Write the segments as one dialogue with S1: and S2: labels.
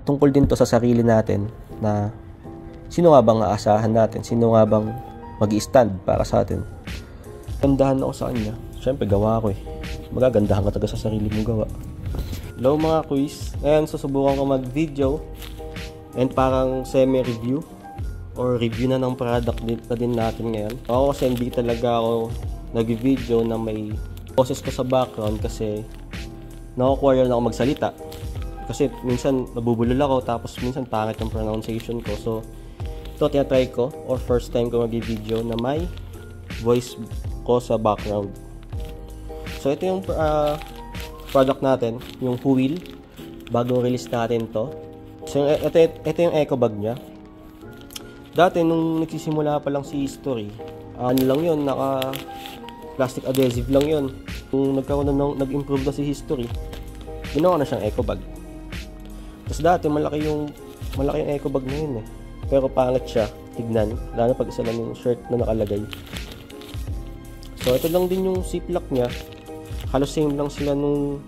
S1: tungkol din to sa sarili natin na sino nga bang aasahan natin, sino nga bang mag-i-stand para sa atin. Gandahan ako sa kanya. Siyempre, gawa ko eh. Magagandahan ka talaga sa sarili mong gawa. Hello mga quiz. Ngayon, susubukan ko mag-video and parang semi-review or review na ng product na din natin ngayon. Ako kasi hindi talaga ako nag-video na may boses ko sa background kasi nakukuha rin ako magsalita. Kasi minsan nabubulol ako tapos minsan pangit yung pronunciation ko. So, ito tinatry ko or first time ko mag-video na may voice ko sa background. So, ito yung product natin, yung Huil. Bagong release natin to. So, ito yung eco bag niya. Dati, nung nagsisimula pa lang si History, ano lang yun, naka plastic adhesive lang yun. Kung nag-improve na si History, ginawa na siyang eco bag. Tapos dati, malaki yung eco bag na yun eh. Pero pangit siya, tignan. Lalo pag isa lang yung shirt na nakalagay. So, ito lang din yung ziplock niya. Halos same lang sila nung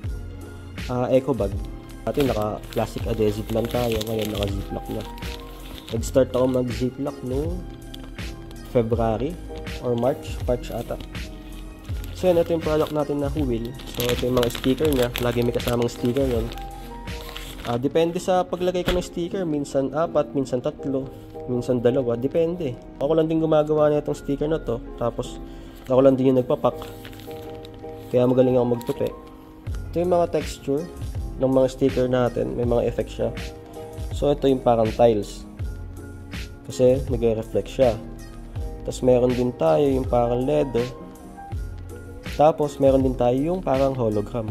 S1: eco bag. Dati naka plastic adhesive lang tayo, ngayon naka ziplock na. Nag-start ako mag-ziplock noong February or March ata. So yan, ito yung product natin na Huil. So ito yung mga sticker niya, lagi may kasamang sticker yun. Depende sa paglagay ko ng sticker, minsan 4, minsan 3, minsan 2, depende. Ako lang din gumagawa na itong sticker na to, tapos ako lang din yung nagpapak. Kaya magaling ako magtupi. Ito yung mga texture ng mga sticker natin. May mga effects siya. So, ito yung parang tiles. Kasi nag-reflect siya. Tapos, meron din tayo yung parang leather. Tapos, meron din tayo yung parang hologram.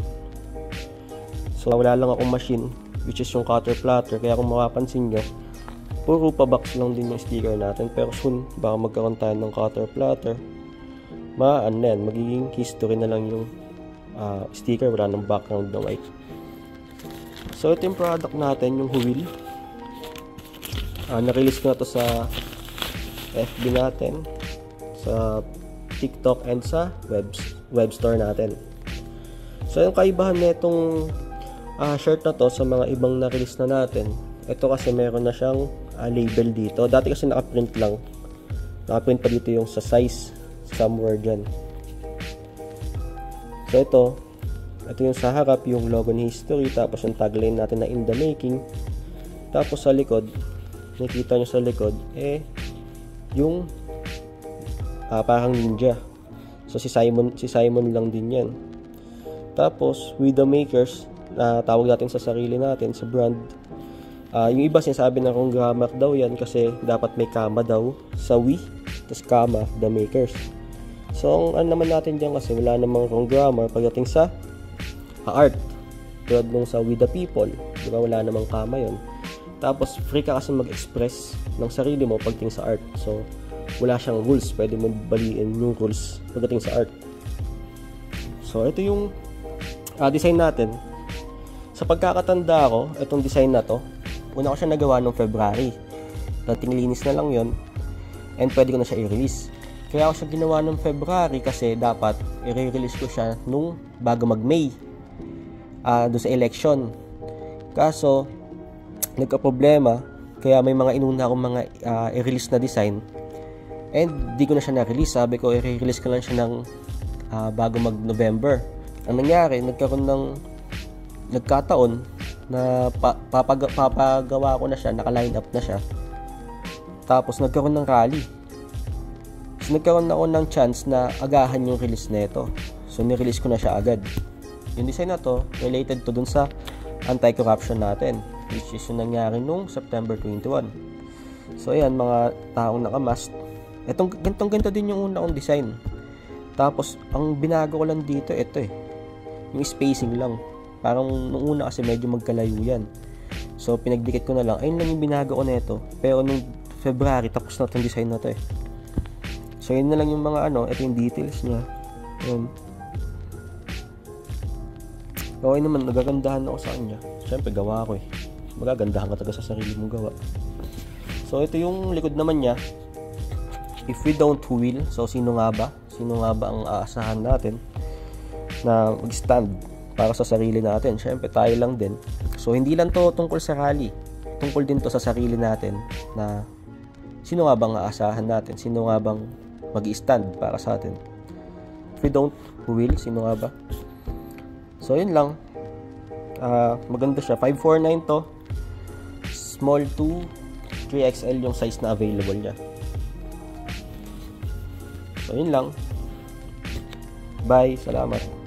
S1: So, wala lang akong machine, which is yung cutter platter. Kaya kung mapapansin nyo, puro pa box lang din yung sticker natin. Pero soon, baka magkaroon tayo ng cutter platter. Magiging history na lang yung sticker, wala ng background na white. So ito yung product natin, yung Huil. Na-release ko na to sa FB natin, sa TikTok and sa web store natin. So yung kaibahan na itong shirt na to sa mga ibang na-release na natin, ito kasi meron na siyang label dito. Dati kasi nakaprint lang, nakaprint pa dito yung sa size somewhere dyan. So ito yung sa harap, yung logo ni History, tapos yung tagline natin na in the making. Tapos sa likod, nakikita nyo sa likod yung parang ninja. So si Simon lang din yan. Tapos with the makers, tawag natin sa sarili natin, sa brand. Yung iba sinasabi na kung grammar daw yan kasi dapat may comma daw sa we, tapos comma, the makers. So, ang naman natin dyan kasi wala namang wrong grammar pagdating sa art. Tulad nung sa with the people, diba wala namang comma yun. Tapos, free ka kasi mag-express ng sarili mo pagdating sa art. So, wala siyang rules. Pwede mo baliin yung rules pagdating sa art. So, ito yung design natin. Sa pagkakatanda ko, itong design na to, una ko siya nagawa noong February. Dating linis na lang yun. And pwede ko na siya i-release. Kaya ako siya ginawa noong February kasi dapat i-release ko siya nung bago mag-May. Doon sa election. Kaso, nagka-problema. Kaya may mga inuna akong mga i-release na design. And di ko na siya na-release. Sabi ko, i-release ko lang siya ng bago mag-November. Ang nangyari, nagkataon na papagawa ko na siya, naka-line up na siya. Tapos nagkaroon ng rally. So nagkaroon ako ng chance na agahan yung release nito. So ni-release ko na siya agad. Yung design na to, related to dun sa anti-corruption natin, which is yung nangyari nung September 21. So ayan, mga taong nakamask. Ganito din yung una kong design. Tapos ang binago ko lang dito, ito yung spacing lang. Parang nung una kasi medyo magkalayo yan. So pinagdikit ko na lang. Ayun lang yung binago ko nito. Pero nung February, tapos na itong design na to So yun na lang yung mga ito yung details niya. Yun. Okay naman, nagagandahan ako sa kanya. Siyempre, gawa ko Magagandahan ka talaga sa sarili mong gawa. So ito yung likod naman niya. If we don't Huil, so sino nga ba? Sino nga ba ang aasahan natin na mag-stand para sa sarili natin? Siyempre, tayo lang din. So hindi lang to tungkol sa rally. tungkol din to sa sarili natin na sino nga bang aasahan natin? Sino nga bang mag-i-stand para sa atin? If we don't, who will? Sino nga ba? So, yun lang. Maganda siya. 549 to. Small to 3XL yung size na available niya. So, yun lang. Bye. Salamat.